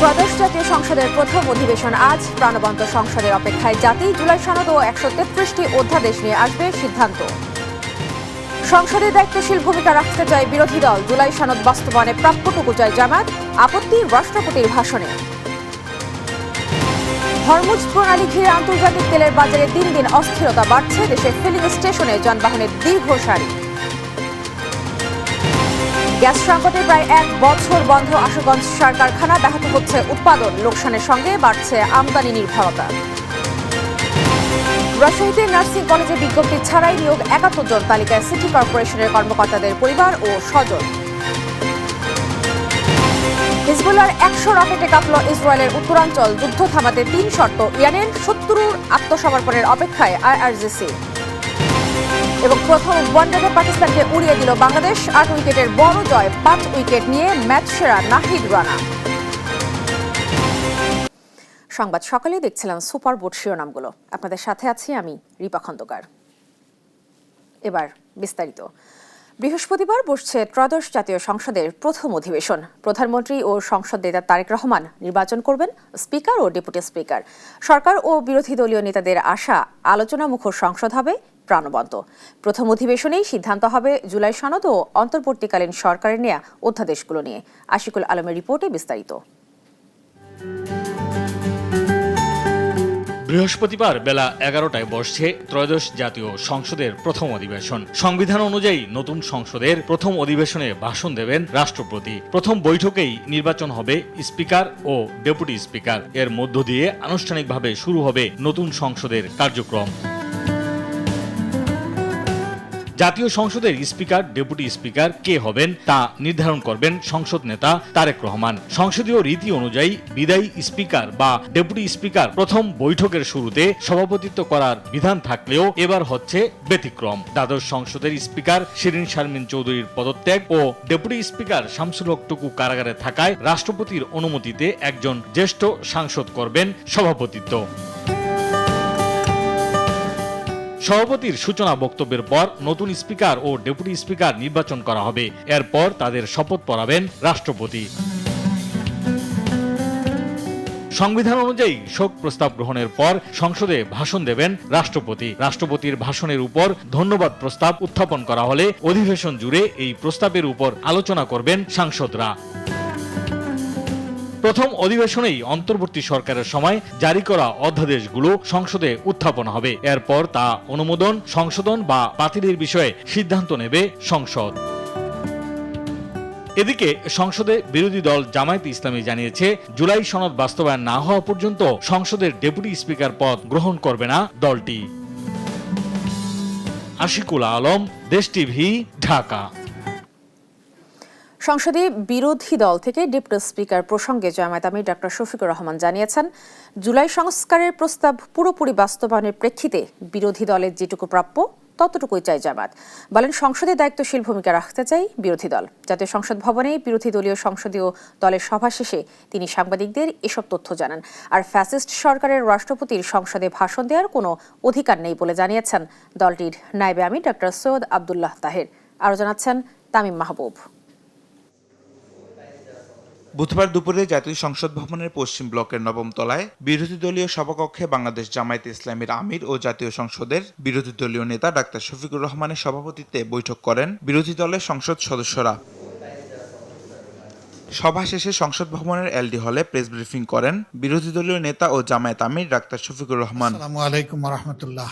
ত্রয়োদশ জাতীয় সংসদের প্রথম অধিবেশন আজ। প্রাণবন্ত সংসদের অপেক্ষায় জাতি। জুলাই সনদ ও 133টি অধ্যাদেশ নিয়ে আসবে সিদ্ধান্ত। সংসদে দায়িত্বশীল ভূমিকা রাখতে চায় বিরোধী দল। জুলাই সনদ বাস্তবায়নে প্রাপ্যটুকু চায় জামায়াত। আপত্তি রাষ্ট্রপতির ভাষণে। হরমুজ প্রণালী ঘিরে আন্তর্জাতিক তেলের বাজারে দিন দিন অস্থিরতা বাড়ছে। দেশে ফিলিং স্টেশনে যানবাহনের দীর্ঘ সারি। গ্যাস সংকটে প্রায় 1 বছর বন্ধ আশুগঞ্জ সার কারখানা। ব্যাহত হচ্ছে উৎপাদন। লোকসানের সঙ্গে বাড়ছে আমদানি নির্ভরতা। রাজশাহীতে নার্সিং কলেজে বিজ্ঞপ্তি ছাড়াই নিয়োগ 71 জন। তালিকায় সিটি কর্পোরেশনের কর্মকর্তাদের পরিবার ও স্বজন। হিজবুল্লাহর 100 রকেটে কাঁপল ইসরায়েলের উত্তরাঞ্চল। যুদ্ধ থামাতে 3 শর্ত ইরানের। 70 আত্মসমর্পণের অপেক্ষায় আইআরজিসি। এবং প্রথম ওয়ানডেতে পাকিস্তানকে উড়িয়ে দিল বাংলাদেশ। 8 উইকেটের বড় জয়। 5 উইকেট নিয়ে ম্যাচ সেরা নাহিদ রানা। সংবাদ সকালে দেখছিলাম সুপার বোর্ড শিরোনামগুলো। আপনাদের সাথে আছি আমি রিপা খন্দকার। এবার বিস্তারিত। বৃহস্পতিবার বসছে ত্রয়োদশ জাতীয় সংসদের প্রথম অধিবেশন। প্রধানমন্ত্রী ও সংসদ নেতা তারেক রহমান নির্বাচন করবেন স্পিকার ও ডেপুটি স্পিকার। সরকার ও বিরোধী দলীয় নেতাদের আশা আলোচনামুখর সংসদ হবে প্রাণবন্ত। প্রথম অধিবেশনেই সিদ্ধান্ত হবে জুলাই সনদ ও অন্তর্বর্তীকালীন সরকারের নেয়া অধ্যাদেশগুলো নিয়ে। আশিকুল আলমের রিপোর্টে বিস্তারিত। বৃহস্পতিবার বেলা 11টায় বসছে ত্রয়োদশ জাতীয় সংসদের প্রথম অধিবেশন। সংবিধান অনুযায়ী নতুন সংসদের প্রথম অধিবেশনে ভাষণ দেবেন রাষ্ট্রপতি। প্রথম বৈঠকেই নির্বাচন হবে স্পিকার ও ডেপুটি স্পিকার। এর মধ্য দিয়ে আনুষ্ঠানিকভাবে শুরু হবে নতুন সংসদের কার্যক্রম। জাতীয় সংসদের স্পিকার ডেপুটি স্পিকার কে হবেন তা নির্ধারণ করবেন সংসদ নেতা তারেক রহমান। সংসদীয় রীতি অনুযায়ী বিদায়ী স্পিকার বা ডেপুটি স্পিকার প্রথম বৈঠকের শুরুতে সভাপতিত্ব করার বিধান থাকলেও এবার হচ্ছে ব্যতিক্রম। দ্বাদশ সংসদের স্পিকার শিরিন শারমিন চৌধুরীর পদত্যাগ ও ডেপুটি স্পিকার শামসুল হক টুকু কারাগারে থাকায় রাষ্ট্রপতির অনুমতিতে একজন জ্যেষ্ঠ সাংসদ করবেন সভাপতিত্ব। সভাপতির সূচনা বক্তব্যের পর নতুন স্পিকার ও ডেপুটি স্পিকার নির্বাচন করা হবে। এরপর তাদের শপথ পড়াবেন রাষ্ট্রপতি। সংবিধান অনুযায়ী শোক প্রস্তাব গ্রহণের পর সংসদে ভাষণ দেবেন রাষ্ট্রপতি। রাষ্ট্রপতির ভাষণের উপর ধন্যবাদ প্রস্তাব উত্থাপন করা হলে অধিবেশন জুড়ে এই প্রস্তাবের উপর আলোচনা করবেন সাংসদরা। প্রথম অধিবেশনেই অন্তর্বর্তী সরকারের সময় জারি করা অধ্যাদেশগুলো সংসদে উত্থাপন হবে। এরপর তা অনুমোদন, সংশোধন বা বাতিলের বিষয়ে সিদ্ধান্ত নেবে সংসদ। এদিকে সংসদে বিরোধী দল জামায়াত ইসলামী জানিয়েছে জুলাই সনদ বাস্তবায়ন না হওয়া পর্যন্ত সংসদের ডেপুটি স্পিকার পদ গ্রহণ করবে না দলটি। আশিকুল আলম, দেশ টিভি, ঢাকা। সংসদে বিরোধী দল থেকে ডেপুটি স্পিকার প্রসঙ্গে জামায়াত আমির ডক্টর শফিকুর রহমান জানিয়েছেন, জুলাই সংস্কারের প্রস্তাব পুরোপুরি বাস্তবায়নের প্রেক্ষিতে বিরোধী দলের যেটুকু প্রাপ্য ততটুকুই চাই জামায়াত। বলেন, সংসদে দায়িত্বশীল ভূমিকা রাখতে চাই বিরোধী দল। জাতীয় সংসদ ভবনে বিরোধী দলীয় সংসদীয় দলের সভা শেষে তিনি সাংবাদিকদের এসব তথ্য জানান। আর ফ্যাসিস্ট সরকারের রাষ্ট্রপতির সংসদে ভাষণ দেওয়ার কোনো অধিকার নেই বলে জানিয়েছেন দলটির নায়েবে আমির ডক্টর সৈয়দ আব্দুল্লাহ তাহের। আরও জানাচ্ছেন তামিম মাহবুব। বুধবার দুপুরে জাতীয় সংসদ ভবনের পশ্চিম ব্লকের 9ম তলায় বিরোধী দলীয় সভাকক্ষে বাংলাদেশ জামায়াত ইসলামীর আমির ও জাতীয় সংসদের বিরোধী দলীয় নেতা ডাক্তার শফিকুর রহমানের সভাপতিত্বে বৈঠক করেন বিরোধী দলের সংসদ সদস্যরা। সভা শেষে সংসদ ভবনের এলডি হলে প্রেস ব্রিফিং করেন বিরোধী দলীয় নেতা ও জামায়াত আমির ডাক্তার শফিকুর রহমান। আসসালামু আলাইকুম ওয়া রাহমাতুল্লাহ।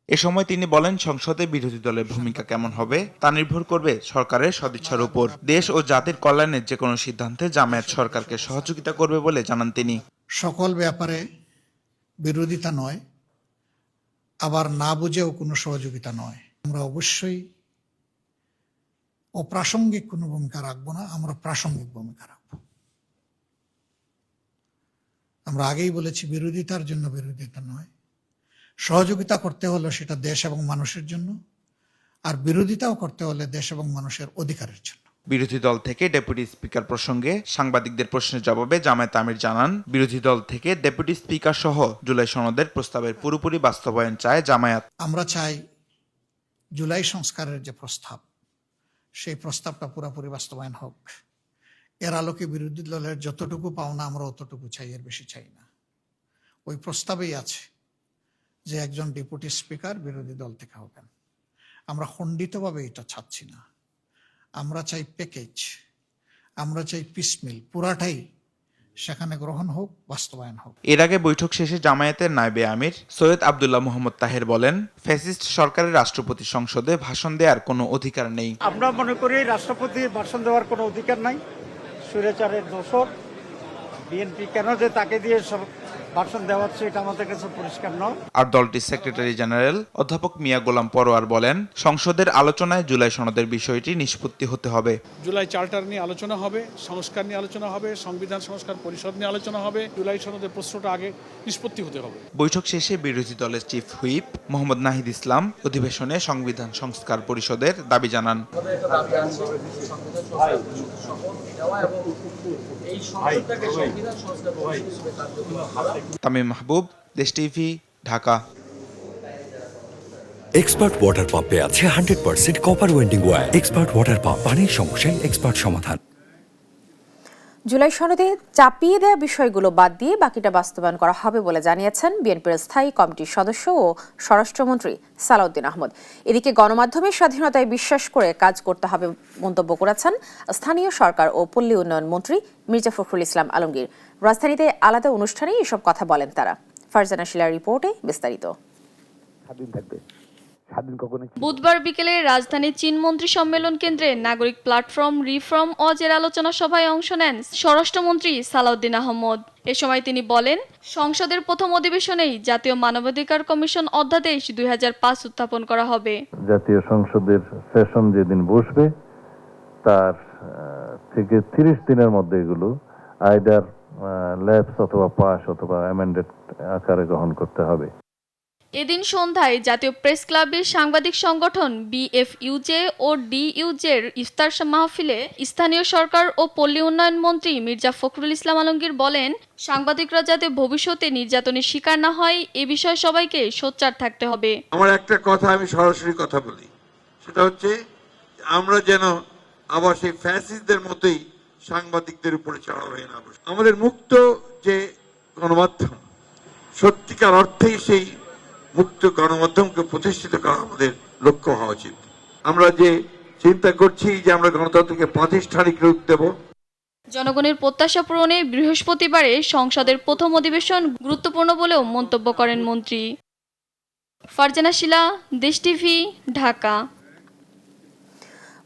এ সময় তিনি বলেন, সংসদে বিরোধী দলের ভূমিকা কেমন হবে তা নির্ভর করবে সরকারের সদিচ্ছার উপর। দেশ ও জাতির কল্যাণের যে কোনো সিদ্ধান্তে জামায়াত সরকারকে সহযোগিতা করবে বলে জানান তিনি। সকল ব্যাপারে বিরোধিতা নয়, আবার না বুঝেও কোনো সহযোগিতা নয়। আমরা অবশ্যই অপ্রাসঙ্গিক কোনো ভূমিকা রাখবো না, আমরা প্রাসঙ্গিক ভূমিকা রাখবো। আমরা আগেই বলেছি, বিরোধিতার জন্য বিরোধিতা নয়, সহযোগিতা করতে হলে সেটা দেশ এবং মানুষের জন্য, আর বিরোধিতাও করতে হলে দেশ এবং মানুষের অধিকারের জন্য। বিরোধী দল থেকে ডেপুটি স্পিকার প্রসঙ্গে সাংবাদিকদের প্রশ্নের জবাবে জামায়াত আমির জানান, বিরোধী দল থেকে ডেপুটি স্পিকার সহ জুলাই সনদের প্রস্তাবের পুরোপুরি বাস্তবায়ন চায় জামায়াত। আমরা চাই জুলাই সংস্কারের যে প্রস্তাব, সেই প্রস্তাবটা পুরোপুরি বাস্তবায়ন হোক। এর আলোকে বিরোধী দলের যতটুকু পাওনা আমরা অতটুকু চাই, এর বেশি চাই না। ওই প্রস্তাবেই আছে যে একজন ডেপুটি স্পিকার বিরোধী দল থেকে হবেন। আমরা খণ্ডিতভাবে এটা চাচ্ছি না, আমরা চাই প্যাকেজ, আমরা চাই পিসমিল, পুরাটাই সেখানে গ্রহণ হোক, বাস্তবায়ন হোক। এর আগে বৈঠক শেষে জামায়াতের নায়েবে আমির সৈয়দ আব্দুল্লাহ মোহাম্মদ তাহের বলেন, ফ্যাসিস্ট সরকারের রাষ্ট্রপতি সংসদে ভাষণ দেওয়ার কোনো অধিকার নেই। আমরা মনে করি রাষ্ট্রপতির ভাষণ দেওয়ার কোনো অধিকার নাই। স্বৈরাচারের দোসর বিএনপি কেন যে তাকে দিয়ে সব ভাষণ দেওয়া হচ্ছে এটা আমাদের কাছে পরিষ্কার নয়। আর দলটির সেক্রেটারি জেনারেল অধ্যাপক মিয়া গোলাম পরোয়ার বলেন, সংসদের আলোচনায় জুলাই সনদের বিষয়টি নিষ্পত্তি হতে হবে। জুলাই চার্টার নিয়ে আলোচনা হবে, সংস্কার নিয়ে আলোচনা হবে, সংবিধান সংস্কার পরিষদ নিয়ে আলোচনা হবে। জুলাই সনদের প্রশ্নটা আগে নিষ্পত্তি হতে হবে। বৈঠক শেষে বিরোধী দলের চিফ হুইপ মোহাম্মদ নাহিদ ইসলাম অধিবেশনে সংবিধান সংস্কার পরিষদের দাবি জানান। তামিম মাহবুব, দেশ টিভি, ঢাকা। এক্সপার্ট ওয়াটার পাম্পে আছে 100% copper winding wire. Expert water pump, পানির সমস্যায় এক্সপার্ট সমাধান। জুলাই সনদে চাপিয়ে দেওয়া বিষয়গুলো বাদ দিয়ে বাকিটা বাস্তবায়ন করা হবে বলে জানিয়েছেন বিএনপির স্থায়ী কমিটির সদস্য ও স্বরাষ্ট্রমন্ত্রী সালাউদ্দিন আহমদ। এদিকে গণমাধ্যমের স্বাধীনতায় বিশ্বাস করে কাজ করতে হবে মন্তব্য করেছেন স্থানীয় সরকার ও পল্লী উন্নয়ন মন্ত্রী মির্জা ফখরুল ইসলাম আলমগীর। রাজধানীতে আলাদা অনুষ্ঠানে এসব কথা বলেন তারা। ফারজানা শিলার রিপোর্টে বিস্তারিত। বুধবার বিকেলে রাজধানীর চীন মন্ত্রী সম্মেলন কেন্দ্রে নাগরিক প্ল্যাটফর্ম রিফর্ম অজের আলোচনা সভায় অংশ নেন স্বরাষ্ট্রমন্ত্রী সালাউদ্দিন আহমদ। এ সময় তিনি বলেন, সংসদের প্রথম অধিবেশনেই জাতীয় মানবাধিকার কমিশন অধ্যাদেশ 2005 উত্থাপন করা হবে। জাতীয় সংসদের সেশন যেদিন বসবে তার থেকে 30 দিনের মধ্যে এগুলো আইদার ল্যাপস অথবা পাস অথবা অ্যামেন্ডেড আকারে গ্রহণ করতে হবে। এদিন সন্ধ্যায় জাতীয় প্রেস ক্লাবের সাংবাদিক সংগঠন বিএফইউজে ও ডিইউজের ইফতার মাহফিলে স্থানীয় সরকার ও পল্লী উন্নয়ন মন্ত্রী মির্জা ফখরুল ইসলাম আলমগীর বলেন, সাংবাদিকরা যাতে ভবিষ্যতে নির্যাতনের শিকার না হয় এ বিষয়ে সবাইকে সোচ্চার থাকতে হবে। আমার একটা কথা আমি সরাসরি কথা বলি, সেটা হচ্ছে আমরা যেন আবার সেই ফ্যাসিস্টদের মতোই সাংবাদিকদের উপরে চড়াও হয়ে না বসে। আমাদের মুক্ত যে গণমাধ্যম, সত্যিকার অর্থেই সেই মুক্ত গণমাধ্যমকে প্রতিষ্ঠিত করা আমাদের লক্ষ্য হওয়া উচিত। আমরা যে চিন্তা করছি যে আমরা গণতন্ত্রকে প্রাতিষ্ঠানিক রূপ দেব। জনগণের প্রত্যাশা পূরণে বৃহস্পতিবারে সংসদের প্রথম অধিবেশন গুরুত্বপূর্ণ বলেও মন্তব্য করেন মন্ত্রী। ফারজানা শিলা, দেশ টিভি, ঢাকা।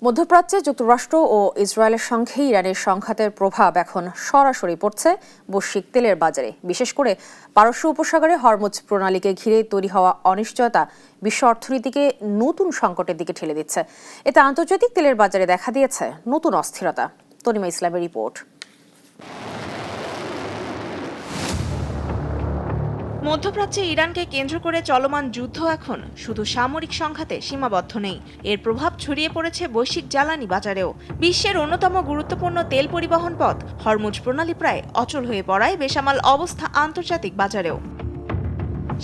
মধ্যপ্রাচ্যে যুক্তরাষ্ট্র ও ইসরায়েলের সঙ্গে ইরানের সংঘাতের প্রভাব এখন সরাসরি পড়ছে বৈশ্বিক তেলের বাজারে। বিশেষ করে পারস্য উপসাগরে হরমুজ প্রণালীকে ঘিরে তৈরি হওয়া অনিশ্চয়তা বিশ্ব অর্থনীতিকে নতুন সংকটের দিকে ঠেলে দিচ্ছে। এতে আন্তর্জাতিক তেলের বাজারে দেখা দিয়েছে নতুন অস্থিরতা। তনিমা ইসলামের রিপোর্ট। মধ্যপ্রাচ্যে ইরানকে কেন্দ্র করে চলমান যুদ্ধ এখন শুধু সামরিক সংঘাতে সীমাবদ্ধ নেই, এর প্রভাব ছড়িয়ে পড়েছে বৈশ্বিক জ্বালানি বাজারেও। বিশ্বের অন্যতম গুরুত্বপূর্ণ তেল পরিবহন পথ হরমুজ প্রণালী প্রায় অচল হয়ে পড়ায় বেসামাল অবস্থা আন্তর্জাতিক বাজারেও।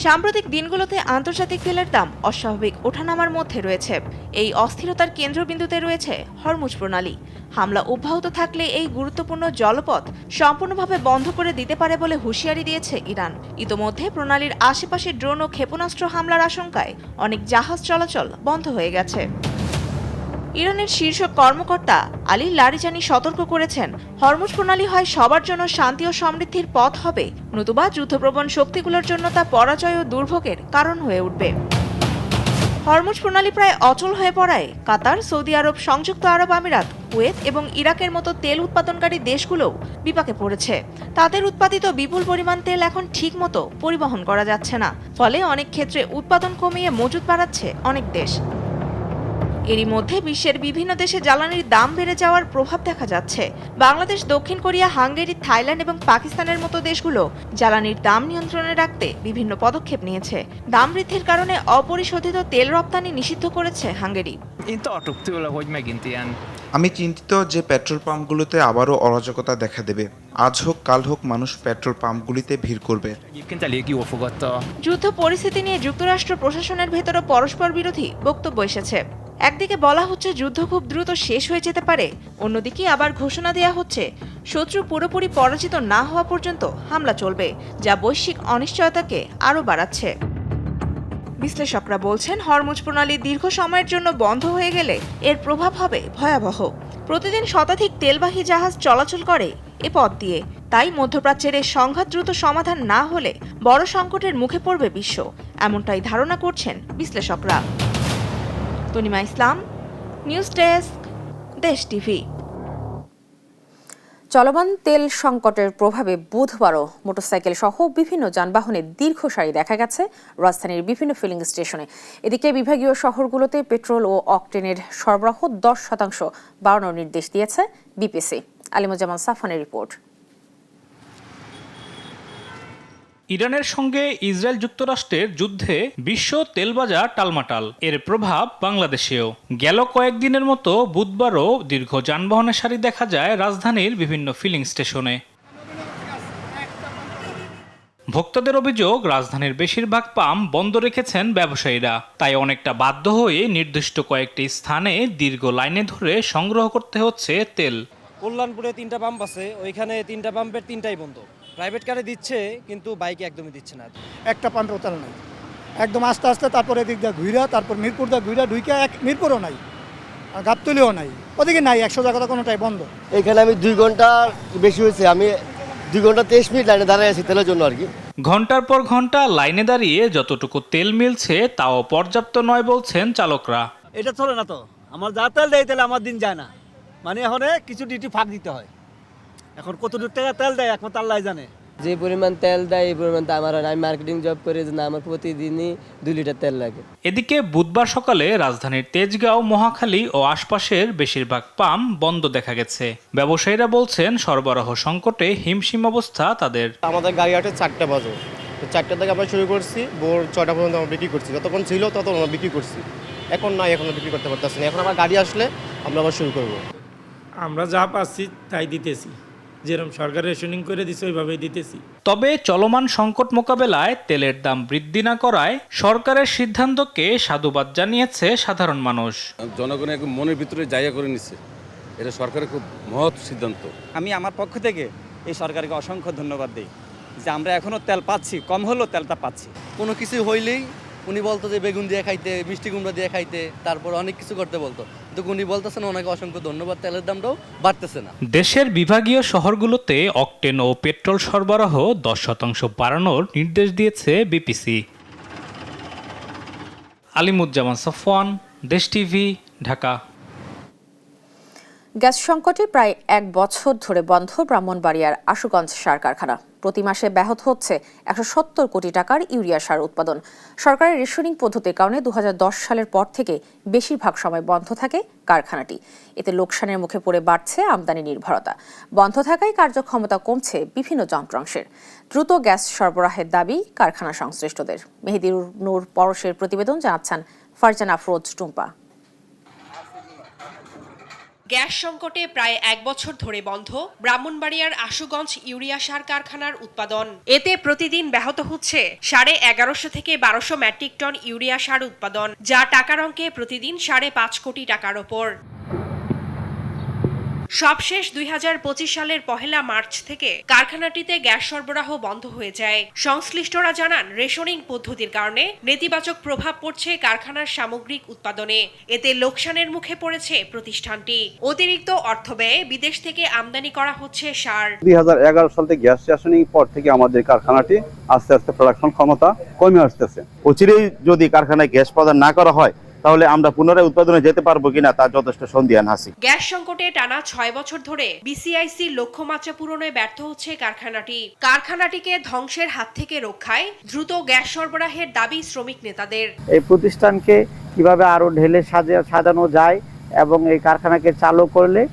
সাম্প্রতিক দিনগুলোতে আন্তর্জাতিক তেলের দাম অস্বাভাবিক ওঠানামার মধ্যে রয়েছে। এই অস্থিরতার কেন্দ্রবিন্দুতে রয়েছে হরমুজ প্রণালী। হামলা অব্যাহত থাকলে এই গুরুত্বপূর্ণ জলপথ সম্পূর্ণভাবে বন্ধ করে দিতে পারে বলে হুঁশিয়ারি দিয়েছে ইরান। ইতোমধ্যে প্রণালীর আশেপাশে ড্রোন ও ক্ষেপণাস্ত্র হামলার আশঙ্কায় অনেক জাহাজ চলাচল বন্ধ হয়ে গেছে। ইরানের শীর্ষ কর্মকর্তা আলী লারিজানি সতর্ক করেছেন, হরমুজ প্রণালী হয় সবার জন্য শান্তি ও সমৃদ্ধির পথ হবে, নতুবা যুদ্ধপ্রবণ শক্তিগুলোর জন্য তা পরাজয় ও দুর্ভোগের কারণ হয়ে উঠবে। হরমুজ প্রণালী প্রায় অচল হয়ে পড়ায় কাতার, সৌদি আরব, সংযুক্ত আরব আমিরাত, কুয়েত এবং ইরাকের মতো তেল উৎপাদনকারী দেশগুলোও বিপাকে পড়েছে। তাদের উৎপাদিত বিপুল পরিমাণ তেল এখন ঠিকমতো পরিবহন করা যাচ্ছে না, ফলে অনেক ক্ষেত্রে উৎপাদন কমিয়ে মজুত বাড়াচ্ছে অনেক দেশ। এরই মধ্যে বিশ্বের বিভিন্ন দেশে জ্বালানির দাম বেড়ে যাওয়ার প্রভাব দেখা যাচ্ছে। বাংলাদেশ, দক্ষিণ কোরিয়া, হাঙ্গেরি, থাইল্যান্ড এবং পাকিস্তানের মতো দেশগুলো জ্বালানির দাম নিয়ন্ত্রণে রাখতে বিভিন্ন পদক্ষেপ নিয়েছে। দাম বৃদ্ধির কারণে অপরিশোধিত তেল রপ্তানি নিষিদ্ধ করেছে হাঙ্গেরি। আমি চিন্তিত যে পেট্রোল পাম্পগুলোতে আবারও অরাজকতা দেখা দেবে। আজ হোক কাল হোক মানুষ পেট্রোল পাম্পগুলিতে ভিড় করবে। যুদ্ধ পরিস্থিতি নিয়ে যুক্তরাষ্ট্র প্রশাসনের ভেতরও পরস্পর বিরোধী বক্তব্য এসেছে। একদিকে বলা হচ্ছে যুদ্ধ খুব দ্রুত শেষ হয়ে যেতে পারে, অন্যদিকে আবার ঘোষণা দেয়া হচ্ছে শত্রু পুরোপুরি পরাজিত না হওয়া পর্যন্ত হামলা চলবে, যা বৈশ্বিক অনিশ্চয়তাকে আরও বাড়াচ্ছে। বিশ্লেষকরা বলছেন হরমুজ প্রণালী দীর্ঘ সময়ের জন্য বন্ধ হয়ে গেলে এর প্রভাব হবে ভয়াবহ। প্রতিদিন শতাধিক তেলবাহী জাহাজ চলাচল করে এ পথ দিয়ে, তাই মধ্যপ্রাচ্যের এই সংঘাত দ্রুত সমাধান না হলে বড় সংকটের মুখে পড়বে বিশ্ব, এমনটাই ধারণা করছেন বিশ্লেষকরা। তনিমা ইসলাম, নিউজ ডেস্ক, দেশ টিভি। চলমান তেল সংকটের প্রভাবে বুধবারও মোটরসাইকেল সহ বিভিন্ন যানবাহনে দীর্ঘ সারি দেখা গেছে রাজধানীর বিভিন্ন ফিলিং স্টেশনে। এদিকে বিভাগীয় শহরগুলোতে পেট্রোল ও অকটেনের সরবরাহ 10% বাড়ানোর নির্দেশ দিয়েছে বিপিসি। আলিমুজ্জামান সাফানের রিপোর্ট। ইরানের সঙ্গে ইসরায়েল যুক্তরাষ্ট্রের যুদ্ধে বিশ্ব তেলবাজার টালমাটাল, এর প্রভাব বাংলাদেশেও। গেল কয়েকদিনের মতো বুধবারও দীর্ঘ যানবাহনের সারি দেখা যায় রাজধানীর বিভিন্ন ফিলিং স্টেশনে। ভোক্তাদের অভিযোগ, রাজধানীর বেশিরভাগ পাম্প বন্ধ রেখেছেন ব্যবসায়ীরা, তাই অনেকটা বাধ্য হয়ে নির্দিষ্ট কয়েকটি স্থানে দীর্ঘ লাইনে ধরে সংগ্রহ করতে হচ্ছে তেল। কল্যাণপুরে 3টা পাম্প আছে, ওইখানে 3টা পাম্পের 3টাই বন্ধ। প্রাইভেট কারে দিচ্ছে কিন্তু বাইকে একদমই দিচ্ছে না। একটা পাম্পের উতাল নাই, একদম আস্তে আস্তে, তারপরে এদিক দিয়ে ঘুরা, তারপর মিরপুর দিয়ে ঘুরা ঢুইকা, মিরপুরও নাই আর গাবতলিও নাই, ওদিকে নাই, 100 জায়গা কোনোটাই বন্ধ। এখানে আমি 2 ঘন্টা বেশি হয়েছে, আমি 2 ঘন্টা 23 মিনিট লাইনে দাঁড়িয়ে আছি তেলের জন্য আর কি। ঘন্টার পর ঘন্টা লাইনে দাঁড়িয়ে যতটুকু তেল মিলছে তাও পর্যাপ্ত নয় বলছেন চালকরা। এটা চলে না তো, আমার যা তেল দেয় তাহলে আমার দিন যায় না, মানে এখন কিছু ডিউটি ফাঁক দিতে হয়। এখন কত দূর টাকা তেল দেয় একমাত্র আল্লাহ জানে। যে পরিমাণ তেল দেয় এই পরিমাণ তো আমার, আমি মার্কেটিং জব করে না, আমার প্রতিদিনই 2 লিটার তেল লাগে। এদিকে বুধবার সকালে রাজধানীর তেজগাঁও, মহাখালী ও আশপাশের বেশিরভাগ পাম্প বন্ধ দেখা গেছে। ব্যবসায়ীরা বলছেন সরবরাহ সংকটে হিমশিম অবস্থা তাদের। আমাদের গাড়ি আটে 4টা বাজে, তো 4টা থেকে আমরা শুরু করছি, ভোর 6টা পর্যন্ত আমরা বিক্রি করছি। যতক্ষণ ছিল ততক্ষণ আমরা বিক্রি করছি, এখন নাই, এখন বিক্রি করতে পারতেছি না। এখন আবার গাড়ি আসলে আমরা আবার শুরু করব। আমরা যা পাচ্ছি তাই দিতেছি, যেরকম সরকার রেশনিং করে দিচ্ছে ওইভাবেই দিতেছি। তবে চলমান সংকট মোকাবেলায় তেলের দাম বৃদ্ধি না করায় সরকারের সিদ্ধান্তকে সাধুবাদ জানিয়েছে সাধারণ মানুষ। জনগণের মনের ভিতরে জায়গা করে নিচ্ছে, এটা সরকারের খুব মহৎ সিদ্ধান্ত। আমি আমার পক্ষ থেকে এই সরকারকে অসংখ্য ধন্যবাদ দিই যে আমরা এখনো তেল পাচ্ছি, কম হলেও তেলটা পাচ্ছি। কোনো কিছু হইলেই উনি বলতো যে বেগুন দিয়ে খাইতে, মিষ্টি কুমড়া দিয়ে খাইতে, তারপর অনেক কিছু করতে বলতো, কিন্তু উনি বলতেছেন ওনাকে অসংখ্য ধন্যবাদ, তেলের দামটাও বাড়তেছে না। দেশের বিভাগীয় শহরগুলোতে অকটেন ও পেট্রোল সরবরাহ 10% বাড়ানোর নির্দেশ দিয়েছে বিপিসি। আলিমুজ্জামান সাফওয়ান, দেশ টিভি, ঢাকা। গ্যাস সংকটে প্রায় 1 বছর ধরে বন্ধ ব্রাহ্মণবাড়িয়ার আশুগঞ্জ সার কারখানা। প্রতি মাসে ব্যাহত হচ্ছে 170 কোটি টাকার ইউরিয়া সার উৎপাদন। সরকারের রেশনিং পদ্ধতির কারণে 2010 সালের পর থেকে বেশিরভাগ সময় বন্ধ থাকে কারখানাটি। এতে লোকসানের মুখে পড়ে বাড়ছে আমদানি নির্ভরতা। বন্ধ থাকায় কার্যক্ষমতা কমছে বিভিন্ন যন্ত্রাংশের। দ্রুত গ্যাস সরবরাহের দাবি কারখানা সংশ্লিষ্টদের। মেহেদীর নূর পরশের প্রতিবেদন জানাচ্ছেন ফারজান আফরোজ টুম্পা। গ্যাস সংকটে প্রায় 1 বছর ধরে বন্ধ ব্রাহ্মণবাড়িয়ার আশুগঞ্জ ইউরিয়া সার কারখানার উৎপাদন। এতে প্রতিদিন ব্যাহত হচ্ছে 1150 থেকে 1200 মেট্রিক টন ইউরিয়া সার উৎপাদন, যা টাকার অঙ্কে প্রতিদিন 5.5 কোটি টাকার ওপর। সবশেষ 2025 সালের 1 মার্চ থেকে কারখানাটিতে গ্যাস সরবরাহ বন্ধ হয়ে যায়। সংশ্লিষ্টরা জানান রেশনিং পদ্ধতির কারণে নেতিবাচক প্রভাব পড়ছে কারখানার সামগ্রিক উৎপাদনে। এতে লোকসানের মুখে পড়েছে প্রতিষ্ঠানটি। অতিরিক্ত অর্থ ব্যয়ে বিদেশ থেকে আমদানি করা হচ্ছে সার। 2011 সাল থেকে গ্যাস রেশনিং পর থেকে আমাদের কারখানাটি আস্তে আস্তে প্রোডাকশন ক্ষমতা কমে আসতেছে। অচিরেই যদি কারখানায় গ্যাস প্রদান না করা হয় তাহলে আমরা পুনরায় উৎপাদনে যেতে পারবো কিনা তার যথেষ্ট সন্দিহান আছি। গ্যাস সংকটে টানা 6 বছর ধরে বিসিআইসি লক্ষ্যমাত্রা পূরণে ব্যর্থ হচ্ছে কারখানাটি। কারখানাটিকে ধ্বংসের হাত থেকে রক্ষায় দ্রুত গ্যাস সরবরাহের দাবি শ্রমিক নেতাদের। এই প্রতিষ্ঠানকে কিভাবে আরো ঢেলে সাজানো যায় এবং এই কারখানাকে চালু করলে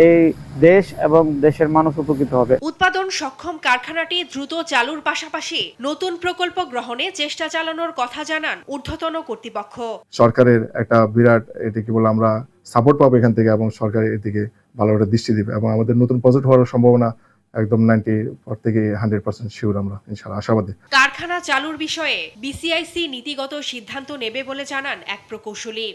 এই দেশ এবং দেশের মানুষ উপকৃত হবে। উৎপাদন সক্ষম কারখানাটি দ্রুত চালুর পাশাপাশি নতুন প্রকল্প গ্রহণে চেষ্টা চালানোর কথা জানান ঊর্ধ্বতন কর্তৃপক্ষ। সরকারের একটা বিরাট এটাকে বলে আমরা সাপোর্ট পাবো এখান থেকে, এবং সরকার এদিকে ভালো একটা দৃষ্টি দিবে এবং আমাদের নতুন প্রজেক্ট হওয়ার সম্ভাবনা একদম 90% থেকে 100% শিওর, আমরা ইনশাআল্লাহ আশাবাদী। কারখানা চালুর বিষয়ে বিসিআইসি নীতিগত সিদ্ধান্ত নেবে বলে জানান এক প্রকৌশলী।